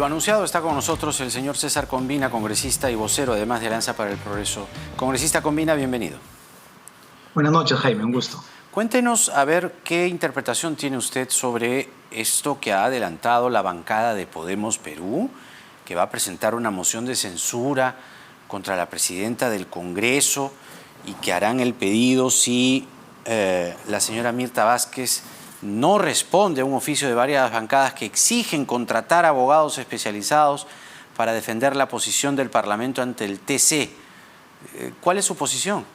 Lo anunciado, está con nosotros el señor César Combina, congresista y vocero, además de Alianza para el Progreso. Congresista Combina, bienvenido. Buenas noches, Jaime, un gusto. Cuéntenos a ver qué interpretación tiene usted sobre esto que ha adelantado la bancada de Podemos Perú, que va a presentar una moción de censura contra la presidenta del Congreso y que harán el pedido si la señora Mirta Vázquez no responde a un oficio de varias bancadas que exigen contratar abogados especializados para defender la posición del Parlamento ante el TC. ¿Cuál es su posición?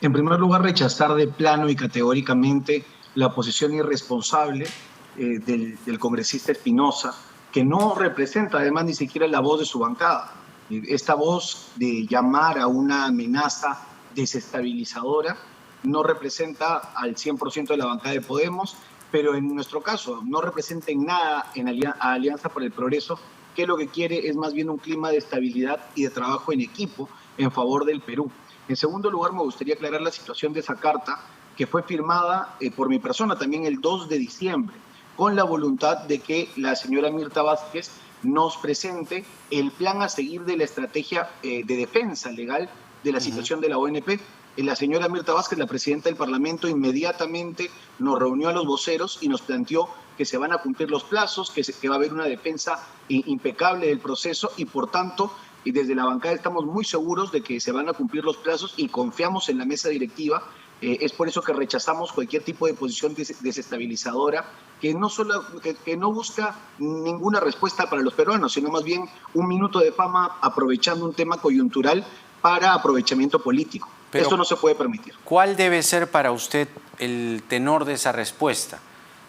En primer lugar, rechazar de plano y categóricamente la posición irresponsable del congresista Espinosa, que no representa además ni siquiera la voz de su bancada. Esta voz de llamar a una amenaza desestabilizadora no representa al 100% de la bancada de Podemos, pero en nuestro caso no representa en nada a Alianza por el Progreso, que lo que quiere es más bien un clima de estabilidad y de trabajo en equipo en favor del Perú. En segundo lugar, me gustaría aclarar la situación de esa carta que fue firmada por mi persona también el 2 de diciembre, con la voluntad de que la señora Mirta Vázquez nos presente el plan a seguir de la estrategia de defensa legal de la situación de la ONP. La señora Mirta Vázquez, la presidenta del Parlamento, inmediatamente nos reunió a los voceros y nos planteó que se van a cumplir los plazos, que va a haber una defensa impecable del proceso y, por tanto, y desde la bancada estamos muy seguros de que se van a cumplir los plazos y confiamos en la mesa directiva. Es por eso que rechazamos cualquier tipo de posición desestabilizadora que no busca ninguna respuesta para los peruanos, sino más bien un minuto de fama aprovechando un tema coyuntural para aprovechamiento político. Pero esto no se puede permitir. ¿Cuál debe ser para usted el tenor de esa respuesta?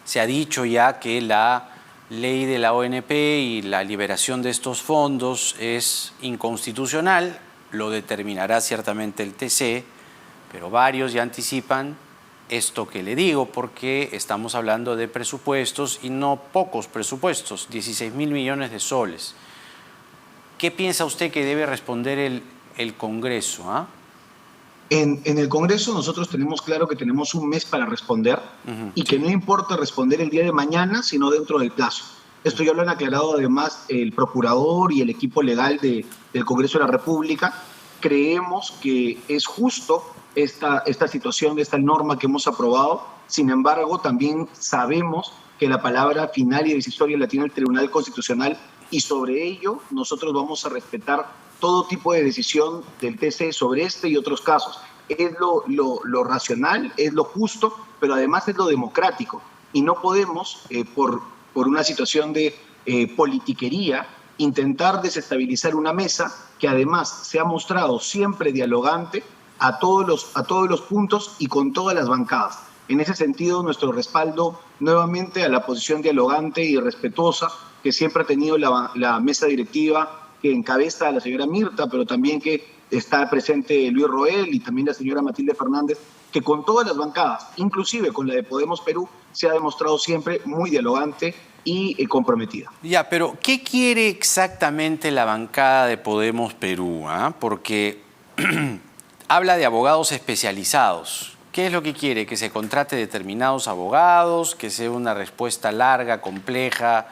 Se ha dicho ya que la ley de la ONP y la liberación de estos fondos es inconstitucional, lo determinará ciertamente el TC, pero varios ya anticipan esto que le digo porque estamos hablando de presupuestos y no pocos presupuestos, 16.000 millones de soles. ¿Qué piensa usted que debe responder el Congreso? En el Congreso nosotros tenemos claro que tenemos un mes para responder y que no importa responder el día de mañana, sino dentro del plazo. Esto ya lo han aclarado además el procurador y el equipo legal del Congreso de la República. Creemos que es justo esta situación, esta norma que hemos aprobado. Sin embargo, también sabemos que la palabra final y decisoria la tiene el Tribunal Constitucional y sobre ello nosotros vamos a respetar todo tipo de decisión del TC sobre este y otros casos. Es lo racional, es lo justo, pero además es lo democrático. Y no podemos, por una situación de politiquería, intentar desestabilizar una mesa que además se ha mostrado siempre dialogante a todos los puntos y con todas las bancadas. En ese sentido, nuestro respaldo nuevamente a la posición dialogante y respetuosa que siempre ha tenido la mesa directiva que encabeza a la señora Mirta, pero también que está presente Luis Roel y también la señora Matilde Fernández, que con todas las bancadas, inclusive con la de Podemos Perú, se ha demostrado siempre muy dialogante y comprometida. Ya, pero ¿qué quiere exactamente la bancada de Podemos Perú? Porque habla de abogados especializados. ¿Qué es lo que quiere? ¿Que se contrate determinados abogados? ¿Que sea una respuesta larga, compleja,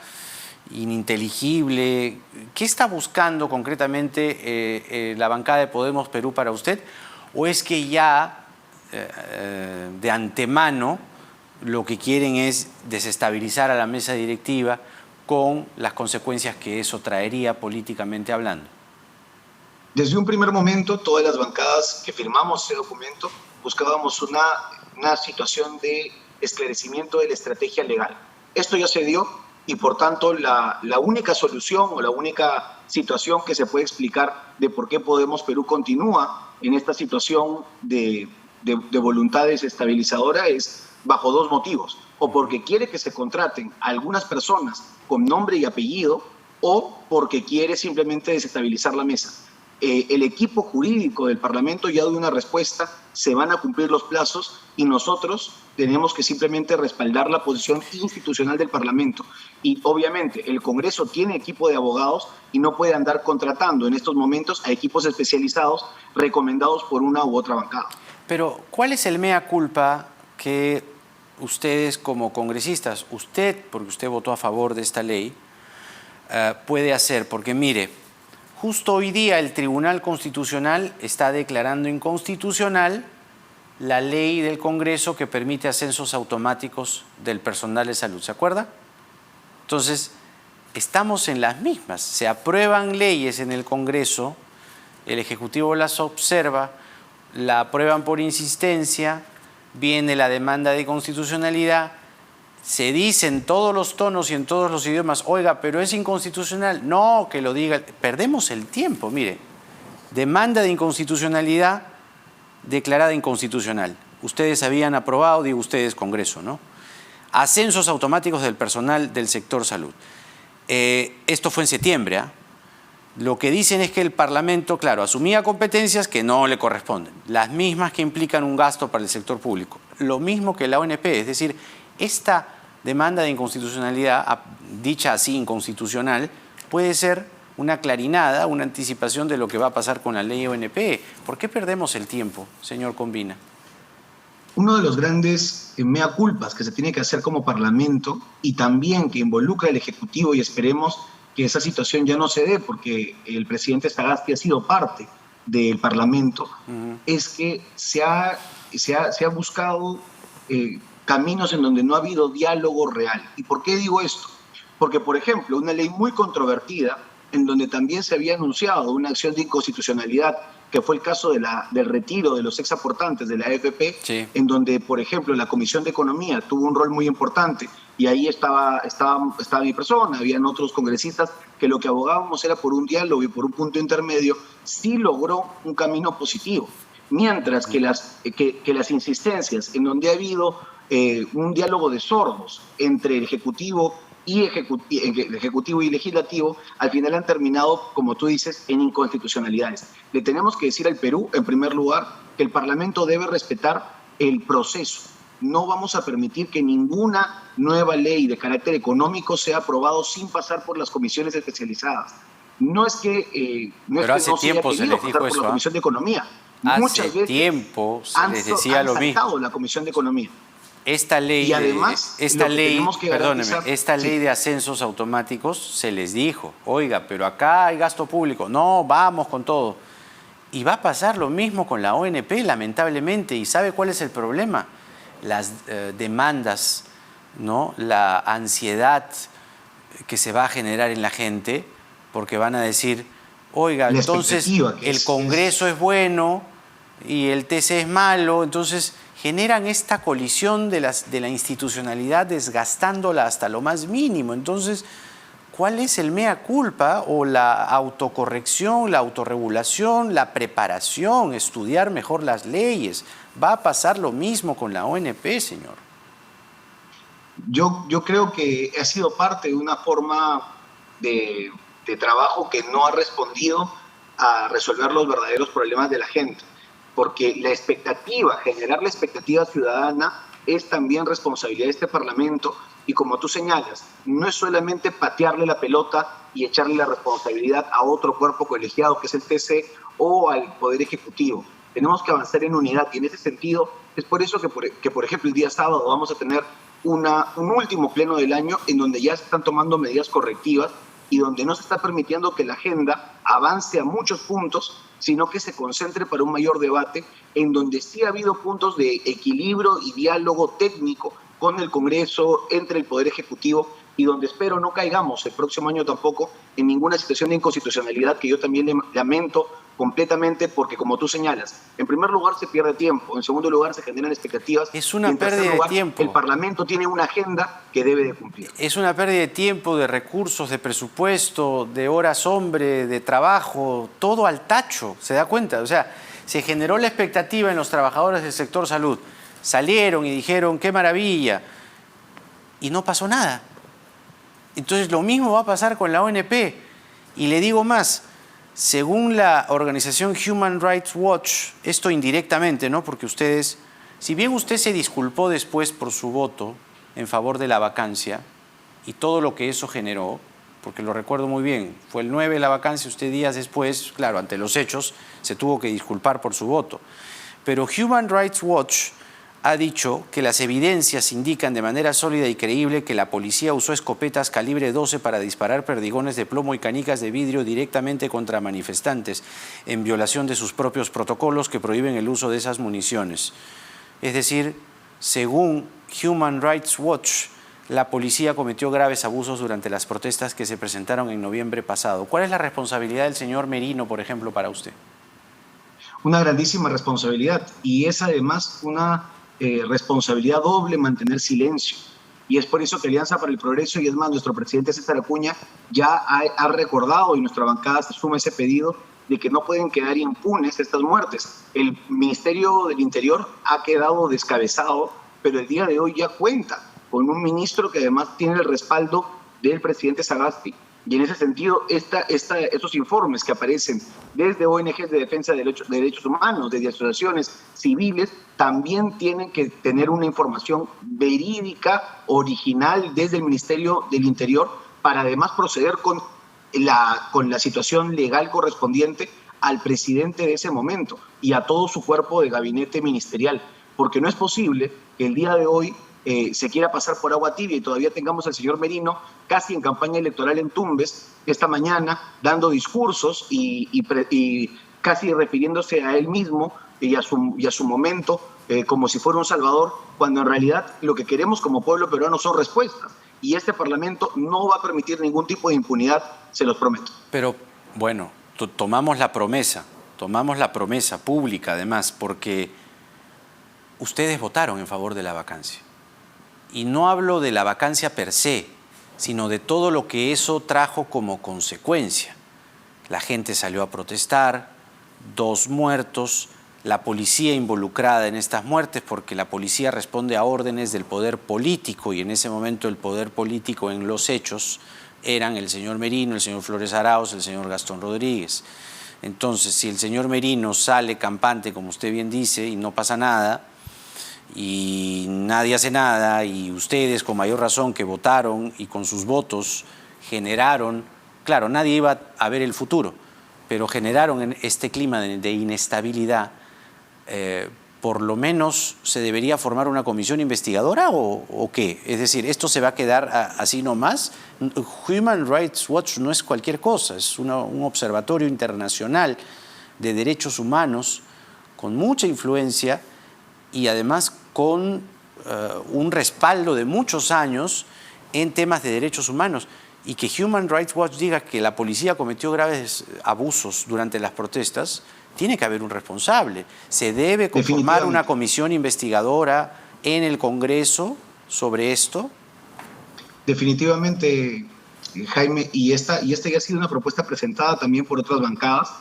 ininteligible? ¿Qué está buscando concretamente la bancada de Podemos Perú para usted? ¿O es que ya de antemano lo que quieren es desestabilizar a la mesa directiva con las consecuencias que eso traería políticamente hablando? Desde un primer momento, todas las bancadas que firmamos ese documento buscábamos una situación de esclarecimiento de la estrategia legal. Esto ya se dio y, por tanto, la única solución o la única situación que se puede explicar de por qué Podemos Perú continúa en esta situación de voluntad desestabilizadora es bajo dos motivos. O porque quiere que se contraten a algunas personas con nombre y apellido o porque quiere simplemente desestabilizar la mesa. El equipo jurídico del Parlamento ya dio una respuesta, se van a cumplir los plazos y nosotros tenemos que simplemente respaldar la posición institucional del Parlamento. Y obviamente el Congreso tiene equipo de abogados y no puede andar contratando en estos momentos a equipos especializados recomendados por una u otra bancada. Pero, ¿cuál es el mea culpa que ustedes como congresistas, usted, porque usted votó a favor de esta ley, puede hacer, porque mire, justo hoy día el Tribunal Constitucional está declarando inconstitucional la ley del Congreso que permite ascensos automáticos del personal de salud, ¿se acuerda? Entonces, estamos en las mismas, se aprueban leyes en el Congreso, el Ejecutivo las observa, la aprueban por insistencia, viene la demanda de constitucionalidad, se dice en todos los tonos y en todos los idiomas, oiga, pero es inconstitucional, no, que lo diga, perdemos el tiempo, mire, demanda de inconstitucionalidad declarada inconstitucional. Ustedes habían aprobado, digo ustedes, Congreso, ¿no? Ascensos automáticos del personal del sector salud. Esto fue en septiembre, ¿ah? Lo que dicen es que el Parlamento, claro, asumía competencias que no le corresponden, las mismas que implican un gasto para el sector público, lo mismo que la ONP, es decir, esta demanda de inconstitucionalidad, dicha así inconstitucional, puede ser una clarinada, una anticipación de lo que va a pasar con la ley ONP. ¿Por qué perdemos el tiempo, señor Combina? Uno de los grandes mea culpas que se tiene que hacer como Parlamento y también que involucra al Ejecutivo, y esperemos que esa situación ya no se dé porque el presidente Sagasti ha sido parte del Parlamento, es que se ha buscado caminos en donde no ha habido diálogo real. ¿Y por qué digo esto? Porque, por ejemplo, una ley muy controvertida, en donde también se había anunciado una acción de inconstitucionalidad, que fue el caso del retiro de los exaportantes de la AFP, sí, en donde, por ejemplo, la Comisión de Economía tuvo un rol muy importante, y ahí estaba mi persona, habían otros congresistas que lo que abogábamos era por un diálogo y por un punto intermedio, sí logró un camino positivo. Mientras que las insistencias en donde ha habido un diálogo de sordos entre el Ejecutivo y Legislativo, al final han terminado, como tú dices, en inconstitucionalidades. Le tenemos que decir al Perú, en primer lugar, que el Parlamento debe respetar el proceso. No vamos a permitir que ninguna nueva ley de carácter económico sea aprobado sin pasar por las comisiones especializadas. No es que no hace tiempo se les dijo eso, por la Comisión de Economía. Muchas veces tiempo se les decía lo mismo. La Comisión de Economía. Esta ley, y además, esta ley de ascensos automáticos se les dijo, oiga, pero acá hay gasto público, no, vamos con todo. Y va a pasar lo mismo con la ONP, lamentablemente. ¿Y sabe cuál es el problema? Las demandas, ¿no? La ansiedad que se va a generar en la gente, porque van a decir, oiga, entonces el Congreso es bueno y el TC es malo, entonces generan esta colisión de la institucionalidad, desgastándola hasta lo más mínimo. Entonces, ¿cuál es el mea culpa o la autocorrección, la autorregulación, la preparación, estudiar mejor las leyes? Va a pasar lo mismo con la ONP, señor. Yo creo que ha sido parte de una forma de trabajo que no ha respondido a resolver los verdaderos problemas de la gente. Porque la expectativa, generar la expectativa ciudadana es también responsabilidad de este Parlamento y como tú señalas, no es solamente patearle la pelota y echarle la responsabilidad a otro cuerpo colegiado que es el TC o al Poder Ejecutivo. Tenemos que avanzar en unidad y en ese sentido es por eso que por ejemplo, el día sábado vamos a tener un último pleno del año en donde ya se están tomando medidas correctivas y donde no se está permitiendo que la agenda avance a muchos puntos, sino que se concentre para un mayor debate, en donde sí ha habido puntos de equilibrio y diálogo técnico con el Congreso, entre el Poder Ejecutivo, y donde espero no caigamos el próximo año tampoco en ninguna situación de inconstitucionalidad que yo también lamento completamente porque, como tú señalas, en primer lugar se pierde tiempo, en segundo lugar se generan expectativas. Es una pérdida de tiempo. El Parlamento tiene una agenda que debe de cumplir. Es una pérdida de tiempo, de recursos, de presupuesto, de horas hombre, de trabajo, todo al tacho, ¿se da cuenta? O sea, se generó la expectativa en los trabajadores del sector salud, salieron y dijeron, qué maravilla, y no pasó nada. Entonces lo mismo va a pasar con la ONP. Y le digo más, según la organización Human Rights Watch, esto indirectamente, ¿no? Porque ustedes, si bien usted se disculpó después por su voto en favor de la vacancia y todo lo que eso generó, porque lo recuerdo muy bien, fue el 9 la vacancia, usted días después, claro, ante los hechos, se tuvo que disculpar por su voto. Pero Human Rights Watch ha dicho que las evidencias indican de manera sólida y creíble que la policía usó escopetas calibre 12 para disparar perdigones de plomo y canicas de vidrio directamente contra manifestantes, en violación de sus propios protocolos que prohíben el uso de esas municiones. Es decir, según Human Rights Watch, la policía cometió graves abusos durante las protestas que se presentaron en noviembre pasado. ¿Cuál es la responsabilidad del señor Merino, por ejemplo, para usted? Una grandísima responsabilidad, y es además una responsabilidad doble mantener silencio. Y es por eso que Alianza para el Progreso, y es más, nuestro presidente César Acuña ya ha recordado, y nuestra bancada se suma a ese pedido, de que no pueden quedar impunes estas muertes. El Ministerio del Interior ha quedado descabezado, pero el día de hoy ya cuenta con un ministro que además tiene el respaldo del presidente Sagasti. Y en ese sentido, estos informes que aparecen desde ONGs de defensa de derechos humanos, desde asociaciones civiles, también tienen que tener una información verídica, original, desde el Ministerio del Interior, para además proceder con la situación legal correspondiente al presidente de ese momento y a todo su cuerpo de gabinete ministerial. Porque no es posible que el día de hoy se quiera pasar por agua tibia y todavía tengamos al señor Merino casi en campaña electoral en Tumbes esta mañana, dando discursos y casi refiriéndose a él mismo y a su momento como si fuera un salvador, cuando en realidad lo que queremos como pueblo peruano son respuestas. Y este Parlamento no va a permitir ningún tipo de impunidad, se los prometo. Pero, bueno, tomamos la promesa pública además, porque ustedes votaron en favor de la vacancia. Y no hablo de la vacancia per se, sino de todo lo que eso trajo como consecuencia. La gente salió a protestar, 2 muertos, la policía involucrada en estas muertes, porque la policía responde a órdenes del poder político, y en ese momento el poder político en los hechos eran el señor Merino, el señor Flores Arauz, el señor Gastón Rodríguez. Entonces, si el señor Merino sale campante, como usted bien dice, y no pasa nada, y nadie hace nada, y ustedes con mayor razón que votaron y con sus votos generaron, claro, nadie iba a ver el futuro, pero generaron este clima de inestabilidad, por lo menos se debería formar una comisión investigadora o qué. Es decir, ¿esto se va a quedar así nomás? Human Rights Watch no es cualquier cosa, es un observatorio internacional de derechos humanos con mucha influencia y además con un respaldo de muchos años en temas de derechos humanos. Y que Human Rights Watch diga que la policía cometió graves abusos durante las protestas, tiene que haber un responsable. Se debe conformar una comisión investigadora en el Congreso sobre esto. Definitivamente, Jaime, y esta ya ha sido una propuesta presentada también por otras bancadas.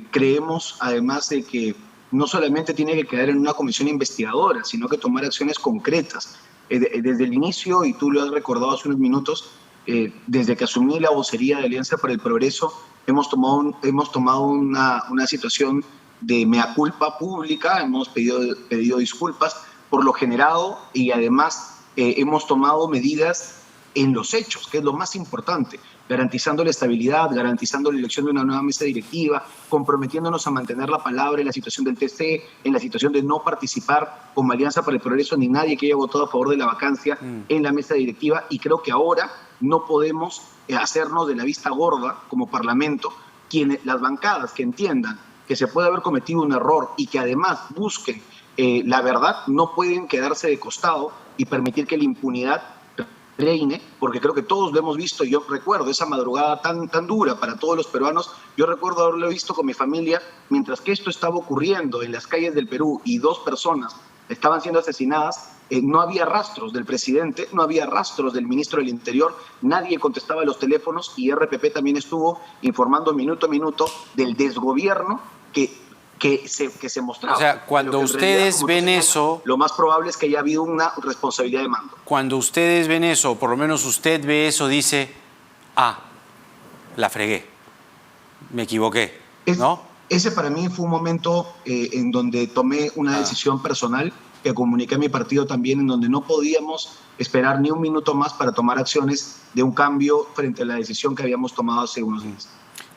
Creemos, además, de que no solamente tiene que quedar en una comisión investigadora, sino que tomar acciones concretas. Desde el inicio, y tú lo has recordado hace unos minutos, desde que asumí la vocería de Alianza para el Progreso, hemos tomado una situación de mea culpa pública, hemos pedido disculpas por lo generado, y además hemos tomado medidas en los hechos, que es lo más importante, garantizando la estabilidad, garantizando la elección de una nueva mesa directiva, comprometiéndonos a mantener la palabra en la situación del TC, en la situación de no participar como Alianza para el Progreso ni nadie que haya votado a favor de la vacancia en la mesa directiva. Y creo que ahora no podemos hacernos de la vista gorda como Parlamento. Las bancadas que entiendan que se puede haber cometido un error y que además busquen la verdad, no pueden quedarse de costado y permitir que la impunidad reine, porque creo que todos lo hemos visto. Yo recuerdo esa madrugada tan dura para todos los peruanos. Yo recuerdo haberlo visto con mi familia mientras que esto estaba ocurriendo en las calles del Perú y 2 personas estaban siendo asesinadas. No había rastros del presidente, no había rastros del ministro del Interior, nadie contestaba los teléfonos, y RPP también estuvo informando minuto a minuto del desgobierno que se mostraba. O sea, cuando ustedes ven eso, lo más probable es que haya habido una responsabilidad de mando. Cuando ustedes ven eso, o por lo menos usted ve eso, dice, la fregué, me equivoqué, ¿no? Ese para mí fue un momento en donde tomé una decisión personal, que comuniqué a mi partido también, en donde no podíamos esperar ni un minuto más para tomar acciones de un cambio frente a la decisión que habíamos tomado hace unos días.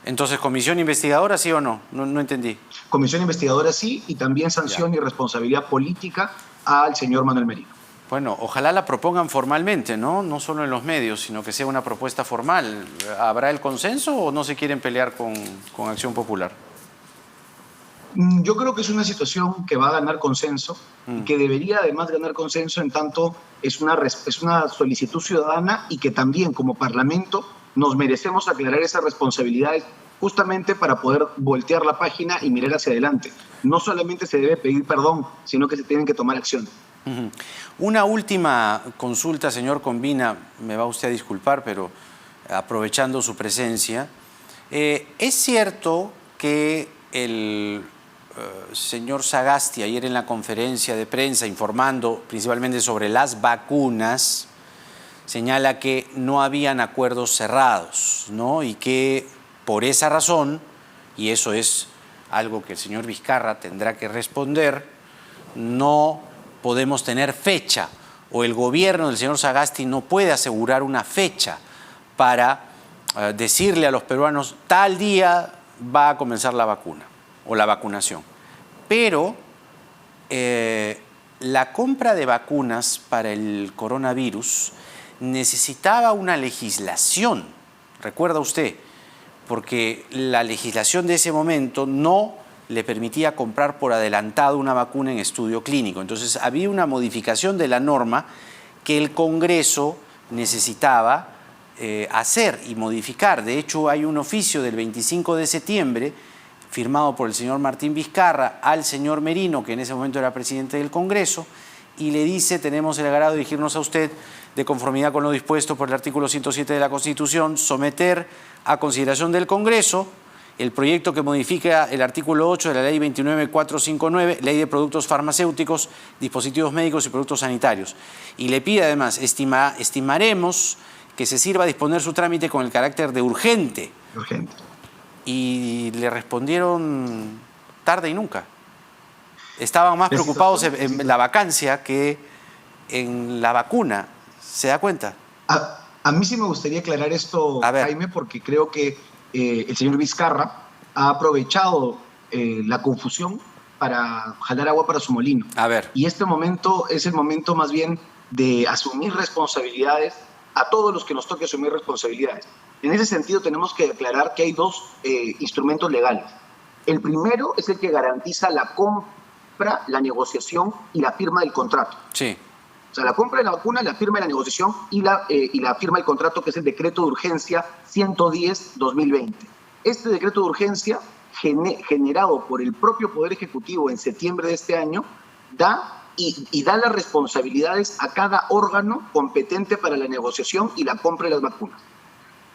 Entonces, ¿comisión investigadora sí o no? No entendí. Comisión investigadora sí, y también sanción y responsabilidad política al señor Manuel Merino. Bueno, ojalá la propongan formalmente, ¿no? No solo en los medios, sino que sea una propuesta formal. ¿Habrá el consenso o no se quieren pelear con Acción Popular? Yo creo que es una situación que va a ganar consenso, que debería además ganar consenso en tanto es una solicitud ciudadana y que también como Parlamento nos merecemos aclarar esas responsabilidades justamente para poder voltear la página y mirar hacia adelante. No solamente se debe pedir perdón, sino que se tienen que tomar acciones. Una última consulta, señor Combina, me va usted a disculpar, pero aprovechando su presencia. ¿Es cierto que el señor Sagasti ayer en la conferencia de prensa informando principalmente sobre las vacunas señala que no habían acuerdos cerrados, ¿no? Y que por esa razón, y eso es algo que el señor Vizcarra tendrá que responder, no podemos tener fecha, o el gobierno del señor Sagasti no puede asegurar una fecha para decirle a los peruanos tal día va a comenzar la vacuna o la vacunación. Pero la compra de vacunas para el coronavirus necesitaba una legislación, recuerda usted, porque la legislación de ese momento no le permitía comprar por adelantado una vacuna en estudio clínico. Entonces había una modificación de la norma que el Congreso necesitaba hacer y modificar. De hecho, hay un oficio del 25 de septiembre firmado por el señor Martín Vizcarra al señor Merino, que en ese momento era presidente del Congreso, y le dice: tenemos el agrado de dirigirnos a usted de conformidad con lo dispuesto por el artículo 107 de la Constitución, someter a consideración del Congreso el proyecto que modifica el artículo 8 de la Ley 29459, Ley de Productos Farmacéuticos, Dispositivos Médicos y Productos Sanitarios. Y le pide además, estimaremos que se sirva a disponer su trámite con el carácter de urgente. Urgente. Y le respondieron tarde y nunca. Estaban más preocupados en la vacancia que en la vacuna. ¿Se da cuenta? A mí sí me gustaría aclarar esto, Jaime, porque creo que el señor Vizcarra ha aprovechado la confusión para jalar agua para su molino. Y este momento es el momento más bien de asumir responsabilidades a todos los que nos toque asumir responsabilidades. En ese sentido tenemos que aclarar que hay dos instrumentos legales. El primero es el que garantiza la compra, la negociación y la firma del contrato. Sí. O sea, la compra de la vacuna, la firma de la negociación y la firma del contrato, que es el decreto de urgencia 110-2020. Este decreto de urgencia, generado por el propio Poder Ejecutivo en septiembre de este año, da las responsabilidades a cada órgano competente para la negociación y la compra de las vacunas.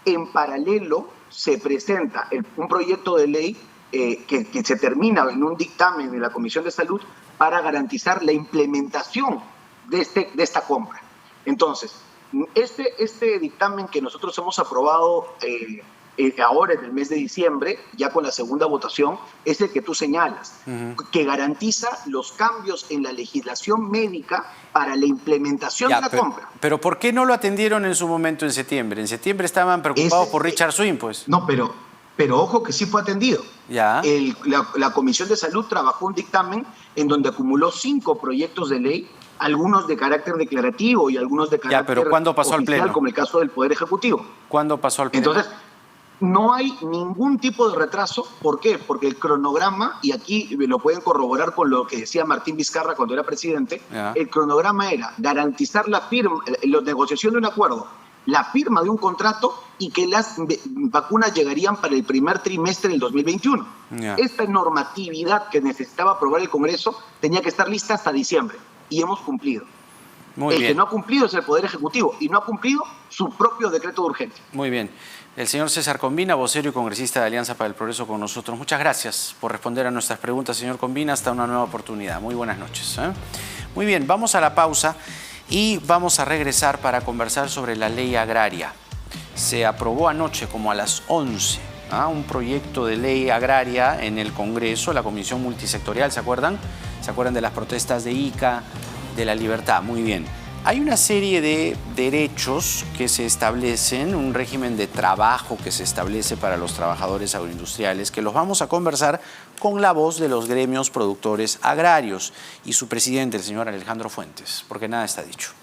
En paralelo, se presenta un proyecto de ley que se termina en un dictamen de la Comisión de Salud para garantizar la implementación de esta compra. Entonces, este dictamen que nosotros hemos aprobado ahora en el mes de diciembre, ya con la segunda votación, es el que tú señalas, que garantiza los cambios en la legislación médica para la implementación de la compra. Pero ¿por qué no lo atendieron en su momento en septiembre? En septiembre estaban preocupados por Richard Swing, pues. No, pero ojo que sí fue atendido. Ya. La Comisión de Salud trabajó un dictamen en donde acumuló 5 proyectos de ley, algunos de carácter declarativo y algunos de carácter pero ¿cuándo pasó oficial, al Pleno? como el caso del Poder Ejecutivo. ¿Cuándo pasó al Pleno? Entonces, no hay ningún tipo de retraso. ¿Por qué? Porque el cronograma, y aquí lo pueden corroborar con lo que decía Martín Vizcarra cuando era presidente, el cronograma era garantizar la firma, la negociación de un acuerdo, la firma de un contrato y que las vacunas llegarían para el primer trimestre del 2021. Esta normatividad que necesitaba aprobar el Congreso tenía que estar lista hasta diciembre y hemos cumplido. Muy bien. Que no ha cumplido es el Poder Ejecutivo y no ha cumplido su propio decreto de urgencia. Muy bien. El señor César Combina, vocero y congresista de Alianza para el Progreso, con nosotros. Muchas gracias por responder a nuestras preguntas, señor Combina. Hasta una nueva oportunidad. Muy buenas noches. Muy bien, vamos a la pausa y vamos a regresar para conversar sobre la ley agraria. Se aprobó anoche como a las 11 un proyecto de ley agraria en el Congreso, la Comisión Multisectorial, ¿se acuerdan? ¿Se acuerdan de las protestas de Ica, de La Libertad? Muy bien. Hay una serie de derechos que se establecen, un régimen de trabajo que se establece para los trabajadores agroindustriales, que los vamos a conversar con la voz de los gremios productores agrarios y su presidente, el señor Alejandro Fuentes, porque nada está dicho.